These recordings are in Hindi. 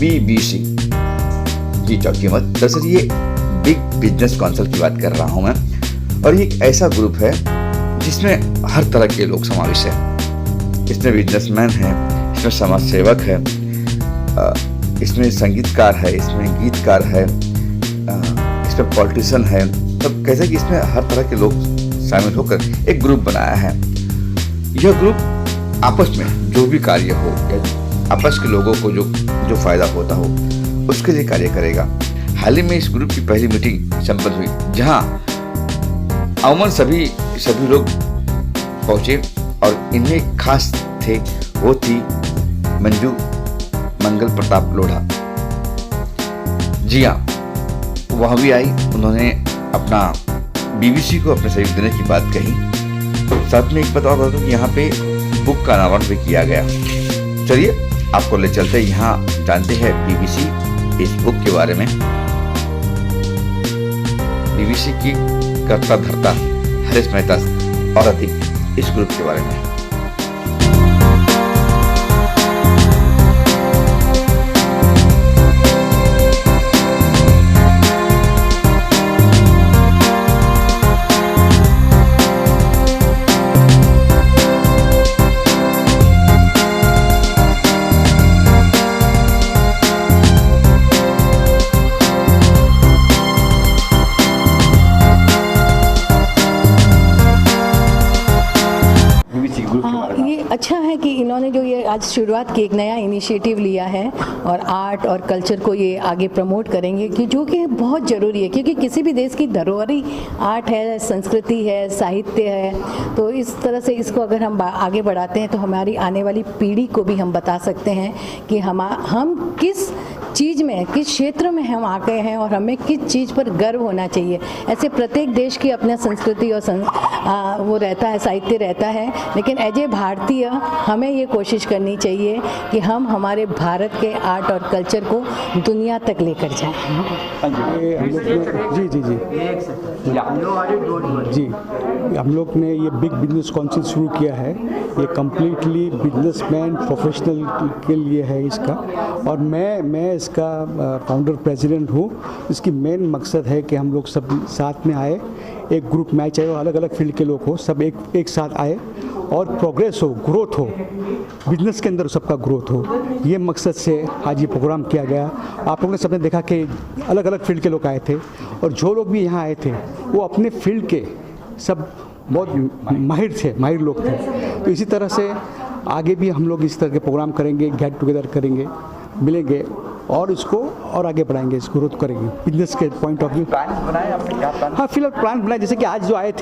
BBC जी चौकी मत। दरअसल ये बिग बिजनेस काउंसिल की बात कर रहा हूँ मैं, और ये एक ऐसा ग्रुप है जिसमें हर तरह के लोग समावेश हैं। इसमें बिजनेसमैन हैं, इसमें समाज सेवक है, इसमें संगीतकार है, इसमें गीतकार है, इसमें पॉलिटिशियन है। तो कैसे कि इसमें हर तरह के लोग शामिल होकर एक ग्रुप बनाया है। यह ग्रुप आपस में जो भी कार्य हो या आपस के लोगों को जो फायदा होता हो उसके लिए कार्य करेगा। हाल ही में इस ग्रुप की पहली मीटिंग संपन्न हुई, जहां अमूमन सभी लोग पहुंचे और इनमें खास थे वो थी मंजू मंगल प्रताप लोढ़ा। जी हाँ, वह भी आई। उन्होंने अपना BBC को अपने सहयोग देने की बात कही। साथ में एक बात और बता दूं कि यहाँ पे बुक का अनावरण भी किया गया। चलिए आपको ले चलते यहाँ जानते हैं BBC इस बुक के बारे में। BBC की कर्ता धर्ता हरीश मेहता और अधिक इस ग्रुप के बारे में। अच्छा है कि इन्होंने जो ये आज शुरुआत की, एक नया इनिशिएटिव लिया है और आर्ट और कल्चर को ये आगे प्रमोट करेंगे कि जो कि बहुत ज़रूरी है, क्योंकि किसी भी देश की धरोहर ही आर्ट है, संस्कृति है, साहित्य है। तो इस तरह से इसको अगर हम आगे बढ़ाते हैं तो हमारी आने वाली पीढ़ी को भी हम बता सकते हैं कि हम किस चीज़ में, किस क्षेत्र में हम आ गए हैं और हमें किस चीज़ पर गर्व होना चाहिए। ऐसे प्रत्येक देश की अपना संस्कृति और वो रहता है, साहित्य रहता है, लेकिन एज ए भारतीय हमें ये कोशिश करनी चाहिए कि हम हमारे भारत के आर्ट और कल्चर को दुनिया तक लेकर जाएं। जी, हम लोग ने ये बिग बिजनेस काउंसिल शुरू किया है। ये कम्प्लीटली बिजनेसमैन प्रोफेशनल के लिए है इसका, और मैं इसका फाउंडर प्रेसिडेंट हूँ। इसकी मेन मकसद है कि हम लोग सब साथ में आए, एक ग्रुप में, चाहे वो अलग अलग फील्ड के लोग हो, सब एक साथ आए और प्रोग्रेस हो, ग्रोथ हो, बिजनेस के अंदर सबका ग्रोथ हो। ये मकसद से आज ये प्रोग्राम किया गया। आप लोगों ने सबने देखा कि अलग अलग फील्ड के लोग आए थे, और जो लोग भी यहाँ आए थे वो अपने फील्ड के सब बहुत माहिर लोग थे। तो इसी तरह से आगे भी हम लोग इस तरह के प्रोग्राम करेंगे, गेट टुगेदर करेंगे, मिलेंगे और इसको और आगे बढ़ाएंगे, इसको ग्रोथ करेंगे बिजनेस के पॉइंट ऑफ व्यू। प्लान बनाए आपने? क्या प्लान? हाँ, फिलहाल प्लान बनाए। जैसे कि आज जो आए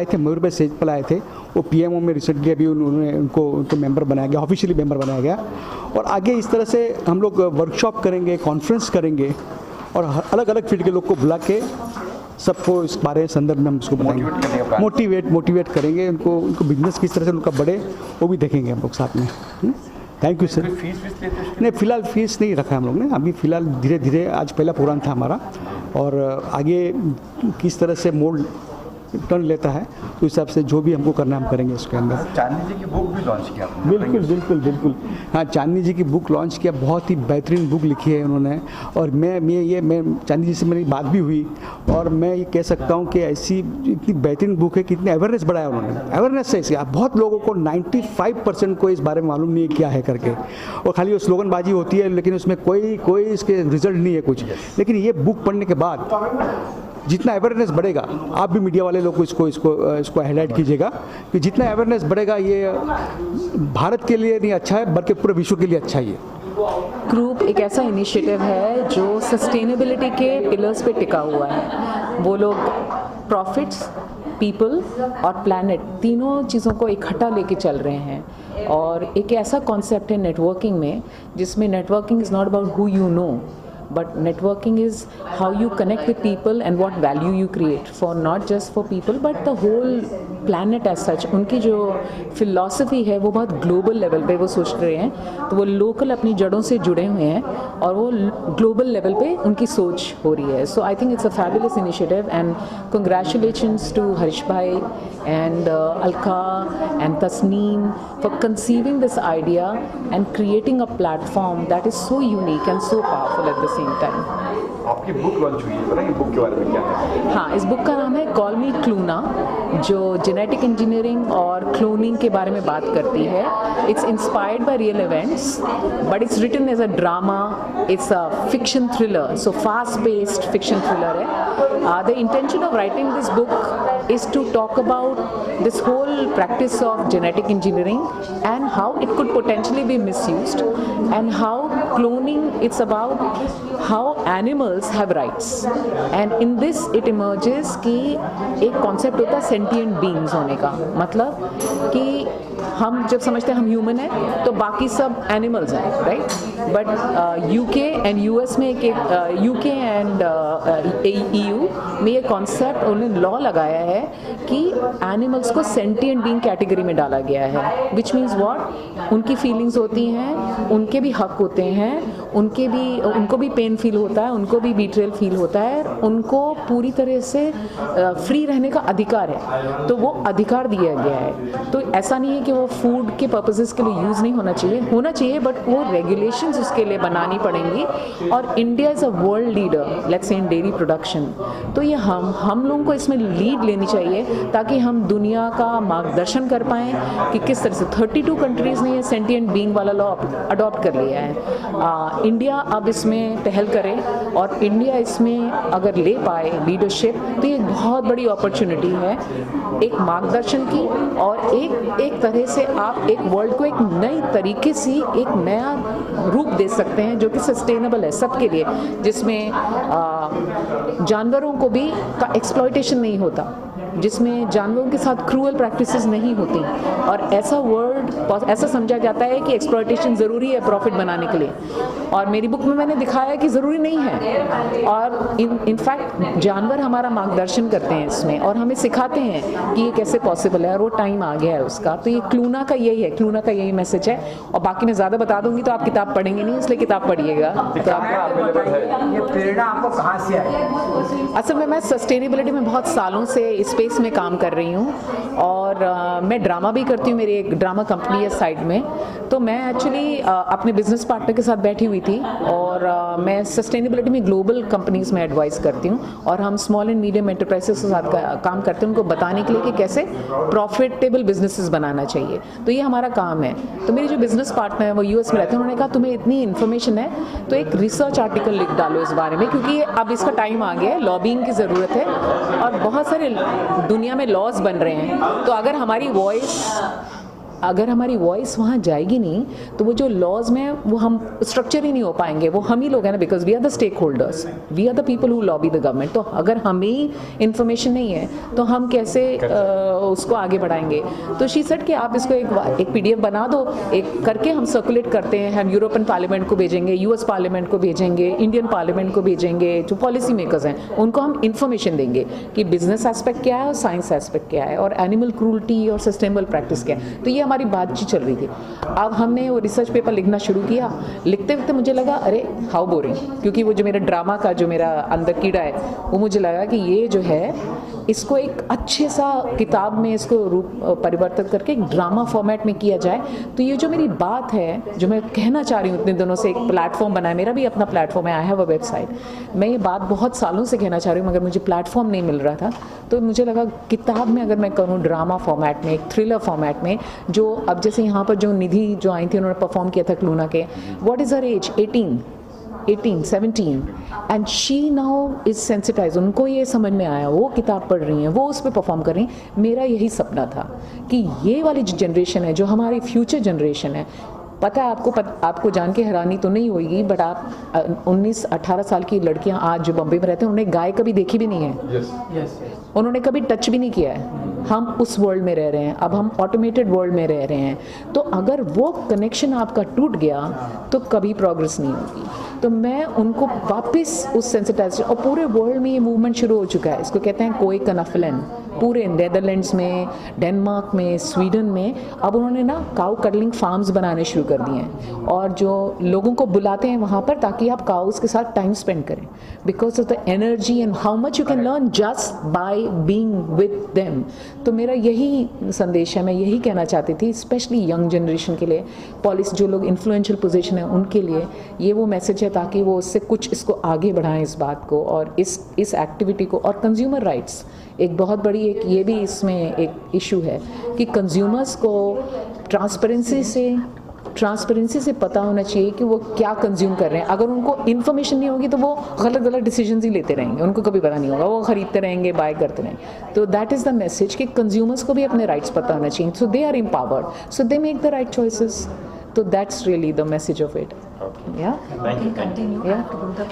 थे मयूर भाई सेजपाल आए थे, वो PMO में रिसेंटली अभी उनको मेंबर बनाया गया, ऑफिशियली मेंबर बनाया गया। और आगे इस तरह से हम लोग वर्कशॉप करेंगे, कॉन्फ्रेंस करेंगे और अलग अलग फील्ड के लोग को बुला के सबको इस बारे संदर्भ में हम उसको बताएंगे, मोटिवेट करेंगे उनको बिजनेस किस तरह से उनका बढ़े, वो भी देखेंगे हम लोग साथ में। Thank you sir. फीस लेते हैं? नहीं, फिलहाल फीस नहीं रखा हम लोग ने। अभी फिलहाल धीरे धीरे, आज पहला प्रोग्राम था हमारा, और आगे किस तरह से मोड़ टर्न लेता है तो उस हिसाब से जो भी हमको करना है हम करेंगे इसके अंदर। चांदनी जी की बुक भी लॉन्च किया आपने? बिल्कुल। हाँ, चांदनी जी की बुक लॉन्च किया, बहुत ही बेहतरीन बुक लिखी है उन्होंने। और मैं चांदनी जी से मेरी बात भी हुई, और मैं ये कह सकता हूँ कि ऐसी इतनी बेहतरीन बुक है कि इतनी अवेयरनेस बढ़ाया उन्होंने। अवेयरनेस है इसकी, बहुत लोगों को 95% को इस बारे में मालूम नहीं है क्या है करके, और खाली वो स्लोगनबाजी होती है, लेकिन उसमें कोई इसके रिजल्ट नहीं है कुछ। लेकिन ये बुक पढ़ने के बाद जितना अवेयरनेस बढ़ेगा, आप भी मीडिया वाले लोग को इसको हाईलाइट कीजिएगा कि जितना अवेयरनेस बढ़ेगा ये भारत के लिए नहीं अच्छा है बल्कि पूरे विश्व के लिए अच्छा ही है। ग्रुप एक ऐसा इनिशिएटिव है जो सस्टेनेबिलिटी के पिलर्स पे टिका हुआ है। वो लोग प्रॉफिट्स, पीपल और प्लैनेट, तीनों चीज़ों को इकट्ठा लेके चल रहे हैं। और एक ऐसा कॉन्सेप्ट है नेटवर्किंग में, जिसमें networking is not about who you know, but networking is how you connect with people and what value you create for not just for people but the whole planet as such. उनकी जो philosophy है वो बहुत global level पे वो सोच रहे हैं, तो वो local अपनी जड़ों से जुड़े हुए हैं और वो global level पे उनकी सोच हो रही है. So I think it's a fabulous initiative and congratulations to Harish Bhai and Alka and Tasneem for conceiving this idea and creating a platform that is so unique and so powerful at the same time. आपकी बुक लॉन्च हुई है, बताइए बुक के बारे में क्या है? हाँ, इस बुक का नाम है कॉल मी क्लूना, जो जेनेटिक इंजीनियरिंग और क्लोनिंग के बारे में बात करती है. It's inspired by real events but it's written as a drama. It's a fiction thriller, so fast paced fiction thriller है. The intention of writing this book is to talk about this whole practice of genetic engineering and how it could potentially be misused and how cloning, it's about how animals have rights and in this it emerges कि एक concept होता है sentient beings होने का. मतलब कि हम जब समझते हैं हम ह्यूमन हैं तो बाकी सब एनिमल्स हैं, right? But UK and US में यूके एंड ईयू में ये कॉन्सेप्ट उन्होंने लॉ लगाया है कि एनिमल्स को सेंटिएंट बीइंग कैटेगरी में डाला गया है. विच मीन्स व्हाट, उनकी फीलिंग्स होती हैं, उनके भी हक होते हैं, उनको भी पेन फील होता है, उनको भी बीट्रेल फील होता है, उनको पूरी तरह से फ्री रहने का अधिकार है. तो वो अधिकार दिया गया है. तो ऐसा नहीं है कि वो फूड के पर्पसेस के लिए यूज़ नहीं होना चाहिए बट वो रेगुलेशंस उसके लिए बनानी पड़ेंगी. और India is a world leader let's say in dairy production. तो ये हम लोगों को इसमें लीड लेनी चाहिए ताकि हम दुनिया का मार्गदर्शन कर पाएँ कि किस तरह से 32 कंट्रीज़ ने ये सेंटिएंट बीइंग वाला लॉ अडॉप्ट कर लिया है. इंडिया अब इसमें पहल करे और इंडिया इसमें अगर ले पाए लीडरशिप तो ये बहुत बड़ी अपॉर्चुनिटी है एक मार्गदर्शन की और एक तरह से आप एक वर्ल्ड को एक नई तरीके से एक नया रूप दे सकते हैं जो कि सस्टेनेबल है सबके लिए, जिसमें जानवरों को भी का एक्सप्लॉयटेशन नहीं होता, जिसमें जानवरों के साथ क्रूअल प्रैक्टिसेस नहीं होती. और ऐसा वर्ल्ड ऐसा समझा जाता है कि एक्सप्लॉयटेशन ज़रूरी है प्रॉफिट बनाने के लिए, और मेरी बुक में मैंने दिखाया कि ज़रूरी नहीं है. और इनफैक्ट जानवर हमारा मार्गदर्शन करते हैं इसमें और हमें सिखाते हैं कि ये कैसे पॉसिबल है और वो टाइम आ गया है उसका. तो ये क्लूना का यही मैसेज है. और बाकी मैं ज़्यादा बता दूंगी तो आप किताब पढ़ेंगे नहीं, इसलिए किताब पढ़िएगा. तो ये प्रेरणा आपको कहाँ से आई? असल में मैं सस्टेनेबिलिटी में बहुत सालों से इस स्पेस में काम कर रही हूँ और मैं ड्रामा भी करती हूँ. मेरी एक ड्रामा कंपनी है साइड में. तो मैं एक्चुअली अपने बिजनेस पार्टनर के साथ बैठी हुई थी और मैं सस्टेनेबिलिटी में ग्लोबल कंपनीज में एडवाइस करती हूँ और हम स्मॉल एंड मीडियम एंटरप्राइजेस के साथ काम करते हैं उनको बताने के लिए कि कैसे प्रॉफिटेबल बिजनेसेस बनाना चाहिए. तो ये हमारा काम है. तो मेरे जो बिजनेस पार्टनर है वो यूएस में रहते हैं. उन्होंने कहा तुम्हें इतनी इन्फॉर्मेशन है तो एक रिसर्च आर्टिकल लिख डालो इस बारे में, क्योंकि अब इसका टाइम आ गया है, लॉबिंग की ज़रूरत है और बहुत सारे दुनिया में लॉज बन रहे हैं. तो अगर हमारी वॉइस वहाँ जाएगी नहीं तो वो जो लॉज में वो हम स्ट्रक्चर ही नहीं हो पाएंगे. वो हम ही लोग हैं ना, because we are the stakeholders, we are the people who lobby the government. तो अगर हमें इन्फॉर्मेशन नहीं है तो हम कैसे उसको आगे बढ़ाएंगे. तो शी सेड कि आप इसको एक PDF बना दो, एक करके हम सर्कुलेट करते हैं. हम यूरोपियन पार्लियामेंट को भेजेंगे, US पार्लियामेंट को भेजेंगे, इंडियन पार्लियामेंट को भेजेंगे, जो पॉलिसी मेकर्स हैं उनको हम इन्फॉर्मेशन देंगे कि बिजनेस एस्पेक्ट क्या है और साइंस एस्पेक्ट क्या है और एनिमल क्रूल्टी और सस्टेनेबल प्रैक्टिस क्या है. तो ये हमारी बातचीत चल रही थी. अब हमने वो रिसर्च पेपर लिखना शुरू किया. लिखते वक्त मुझे लगा अरे हाउ बोरिंग, क्योंकि वो जो मेरा ड्रामा का जो मेरा अंदर कीड़ा है वो मुझे लगा कि ये जो है इसको एक अच्छे सा किताब में इसको रूप परिवर्तित करके एक ड्रामा फॉर्मेट में किया जाए. तो ये जो मेरी बात है जो मैं कहना चाह रही हूँ इतने दिनों से, एक प्लेटफॉर्म बनाया, मेरा भी अपना प्लेटफॉर्म है, आई हैव अ वेबसाइट. मैं ये बात बहुत सालों से कहना चाह रही हूँ मगर मुझे प्लेटफॉर्म नहीं मिल रहा था. तो मुझे लगा किताब में अगर मैं करूँ ड्रामा फॉर्मेट में, एक थ्रिलर फॉर्मेट में, जो अब जैसे यहाँ पर जो निधि जो आई थी उन्होंने परफॉर्म किया था क्लूना के, what is her age, 17 and she now is sensitize. उनको ये समझ में आया, वो किताब पढ़ रही हैं, वो उस पर परफॉर्म कर रही हैं. मेरा यही सपना था कि ये वाली जो जनरेशन है जो हमारी फ्यूचर जनरेशन है, पता है आपको जान के हैरानी तो नहीं होगी बट आप 19-18 साल की लड़कियां आज जो बम्बई में रहते हैं उन्होंने गाय कभी देखी भी नहीं है. उन्होंने कभी टच भी नहीं किया है. हम उस वर्ल्ड में रह रहे हैं, अब हम ऑटोमेटेड वर्ल्ड में रह रहे हैं. तो अगर वो कनेक्शन आपका टूट गया तो कभी प्रोग्रेस नहीं होगी. तो तो मैं उनको वापस उस सेंसिटाइजेशन, और पूरे वर्ल्ड में ये मूवमेंट शुरू हो चुका है, इसको कहते हैं कोई कनफलन, पूरे नेदरलैंड्स में, डेनमार्क में, स्वीडन में अब उन्होंने ना काउ कडलिंग फार्म्स बनाने शुरू कर दिए हैं और जो लोगों को बुलाते हैं वहाँ पर ताकि आप काउस के साथ टाइम स्पेंड करें, because of the energy and how much you can learn just by being with them. तो मेरा यही संदेश है, मैं यही कहना चाहती थी स्पेशली यंग जनरेशन के लिए, पॉलिस जो लोग इन्फ्लुएंशियल पोजीशन है उनके लिए ये वो मैसेज है ताकि वो उससे कुछ इसको आगे बढ़ाएं इस बात को और इस एक्टिविटी को। और कंज्यूमर राइट्स एक बहुत बड़ी एक ये भी इसमें एक इशू है कि कंज्यूमर्स को ट्रांसपेरेंसी से पता होना चाहिए कि वो क्या कंज्यूम कर रहे हैं। अगर उनको इन्फॉर्मेशन नहीं होगी तो वो गलत डिसीजंस ही लेते रहेंगे, उनको कभी पता नहीं होगा, वो खरीदते रहेंगे, बाय करते रहेंगे। तो दैट इज़ द मैसेज कि कंज्यूमर्स को भी अपने राइट्स पता होना चाहिए, so they are empowered, so they make the right choices. तो that's really the message of it.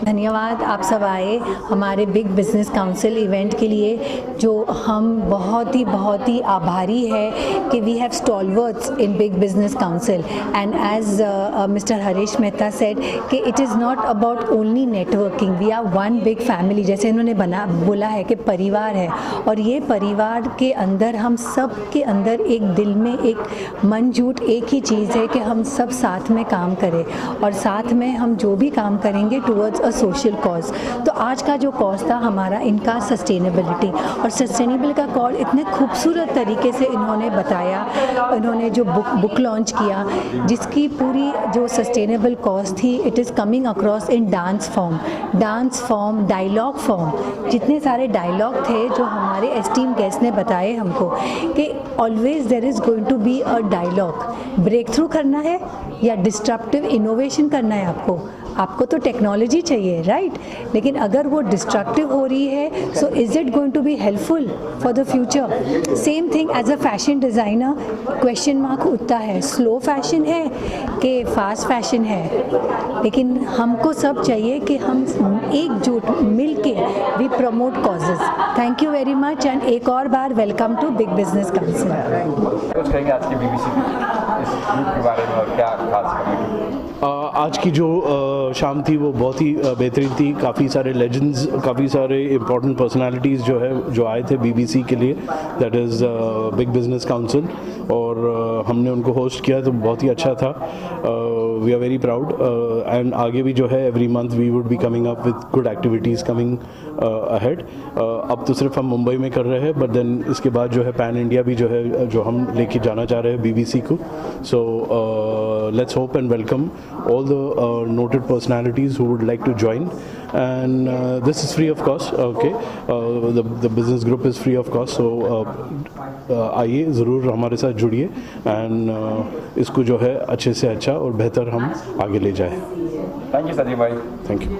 धन्यवाद आप सब आए हमारे बिग बिजनेस काउंसिल इवेंट के लिए, जो हम बहुत ही आभारी है कि we have stalwarts in big business council and as mister Harish Mehta said कि it is not about only networking, we are one big family, जैसे इन्होंने बोला है कि परिवार है और ये परिवार के अंदर हम सब के अंदर एक दिल में एक मन जुट एक ही चीज़ है कि हम सब साथ में काम करें और साथ में हम जो भी काम करेंगे टुवर्ड्स अ सोशल कॉज। तो आज का जो कॉज था हमारा इनका सस्टेनेबिलिटी, और सस्टेनेबिलिटी का कॉज इतने खूबसूरत तरीके से इन्होंने बताया। इन्होंने जो बुक लॉन्च किया जिसकी पूरी जो सस्टेनेबल कॉज थी, it is coming across in dance form, dialogue form. जितने सारे डायलॉग थे जो हमारे एस्टीम गेस्ट ने बताए हमको कि always there is going to be a dialogue. Break through करना है या डिस्ट्रप्टिव इनोवेशन करना है आपको तो टेक्नोलॉजी चाहिए, राइट? लेकिन अगर वो डिस्ट्रक्टिव हो रही है so is it going to be helpful for the future? Same thing as a fashion designer, question mark उठता है, स्लो फैशन है कि फास्ट फैशन है, लेकिन हमको सब चाहिए कि हम एकजुट मिल के we promote causes. Thank you very much and एक और बार welcome to big business council. कुछ कहेंगे आज की बीबीसी इस ग्रुप के बारे में और क्या खास कमेंट? आज की जो शाम थी वो बहुत ही बेहतरीन थी। काफ़ी सारे लेजेंड्स, काफ़ी सारे इम्पोर्टेंट पर्सनालिटीज़ जो आए थे बीबीसी के लिए, that is big business council, और हमने उनको होस्ट किया तो बहुत ही अच्छा था। We are very proud and आगे भी जो है every month we would be coming up with good activities coming ahead. अब तो सिर्फ हम मुंबई में कर रहे हैं, बट देन इसके बाद जो है पैन इंडिया भी जो है जो हम लेके जाना चाह रहे हैं बीबीसी को। सो let's hope and welcome all the noted personalities who would like to join, and this is free of cost. Okay, the business group is free of cost, so आइए ज़रूर हमारे साथ जुड़िए and इसको जो है अच्छे से अच्छा और बेहतर हम आगे ले जाए। थैंक यू संजीव भाई। Thank you.